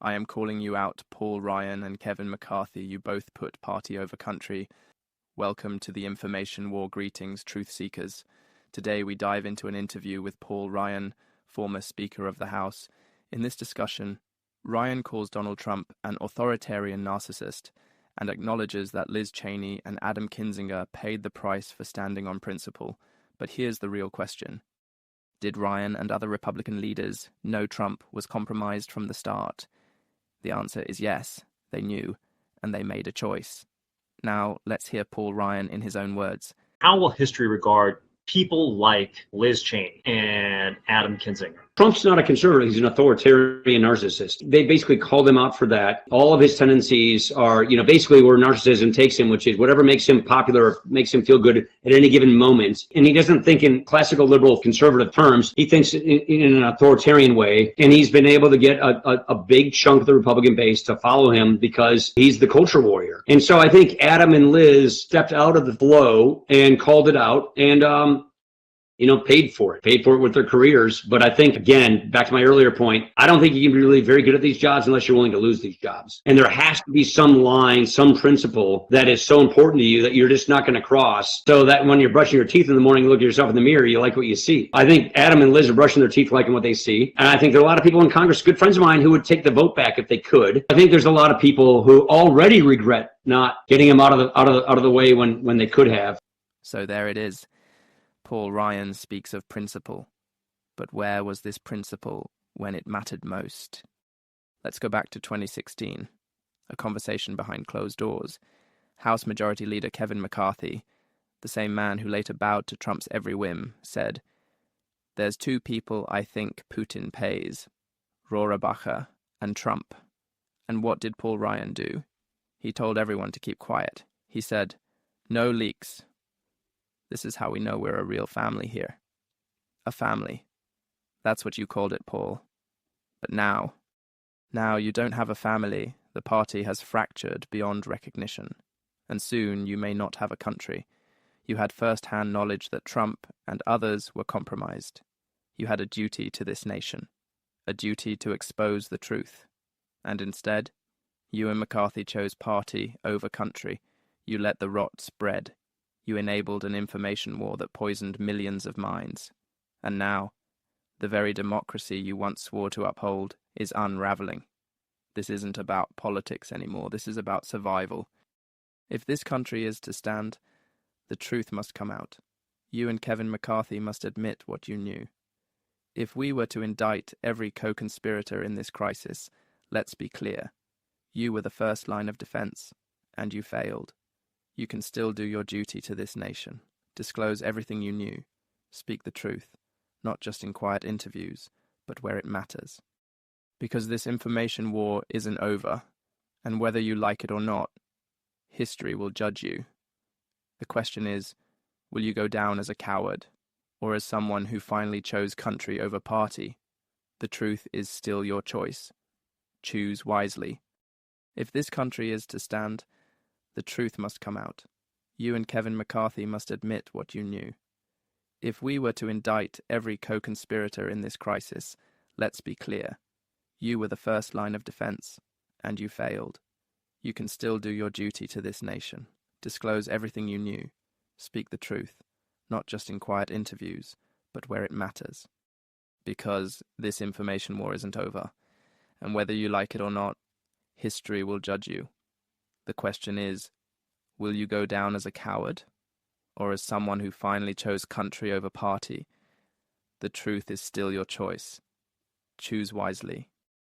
I am calling you out, Paul Ryan and Kevin McCarthy. You both put party over country. Welcome to the Information War. Greetings, truth seekers. Today we dive into an interview with Paul Ryan, former Speaker of the House. In this discussion, Ryan calls Donald Trump an authoritarian narcissist and acknowledges that Liz Cheney and Adam Kinzinger paid the price for standing on principle. But here's the real question. Did Ryan and other Republican leaders know Trump was compromised from the start? The answer is yes, they knew, and they made a choice. Now, let's hear Paul Ryan in his own words. How will history regard people like Liz Cheney and Adam Kinzinger? Trump's not a conservative. He's an authoritarian narcissist. They basically called him out for that. All of his tendencies are, basically where narcissism takes him, which is whatever makes him popular or makes him feel good at any given moment. And he doesn't think in classical liberal conservative terms. He thinks in an authoritarian way. And he's been able to get a big chunk of the Republican base to follow him because he's the culture warrior. And so I think Adam and Liz stepped out of the flow and called it out and, paid for it with their careers. But I think, again, back to my earlier point, I don't think you can be really very good at these jobs unless you're willing to lose these jobs. And there has to be some line, some principle that is so important to you that you're just not going to cross, so that when you're brushing your teeth in the morning, you look at yourself in the mirror, you like what you see. I think Adam and Liz are brushing their teeth liking what they see. And I think there are a lot of people in Congress, good friends of mine, who would take the vote back if they could. I think there's a lot of people who already regret not getting him out of the way when they could have. So there it is. Paul Ryan speaks of principle, but where was this principle when it mattered most? Let's go back to 2016, a conversation behind closed doors. House Majority Leader Kevin McCarthy, the same man who later bowed to Trump's every whim, said, "There's two people I think Putin pays, Rohrabacher and Trump." And what did Paul Ryan do? He told everyone to keep quiet. He said, "No leaks. This is how we know we're a real family here." A family. That's what you called it, Paul. But now you don't have a family. The party has fractured beyond recognition. And soon you may not have a country. You had first-hand knowledge that Trump and others were compromised. You had a duty to this nation, a duty to expose the truth. And instead, you and McCarthy chose party over country. You let the rot spread. You enabled an information war that poisoned millions of minds. And now, the very democracy you once swore to uphold is unraveling. This isn't about politics anymore. This is about survival. If this country is to stand, the truth must come out. You and Kevin McCarthy must admit what you knew. If we were to indict every co-conspirator in this crisis, let's be clear. You were the first line of defense, and you failed. You can still do your duty to this nation. Disclose everything you knew. Speak the truth, not just in quiet interviews, but where it matters. Because this information war isn't over, and whether you like it or not, history will judge you. The question is, will you go down as a coward, or as someone who finally chose country over party? The truth is still your choice. Choose wisely. If this country is to stand, the truth must come out. You and Kevin McCarthy must admit what you knew. If we were to indict every co-conspirator in this crisis, let's be clear. You were the first line of defense, and you failed. You can still do your duty to this nation. Disclose everything you knew. Speak the truth, not just in quiet interviews, but where it matters. Because this information war isn't over, and whether you like it or not, history will judge you. The question is, will you go down as a coward, or as someone who finally chose country over party? The truth is still your choice. Choose wisely.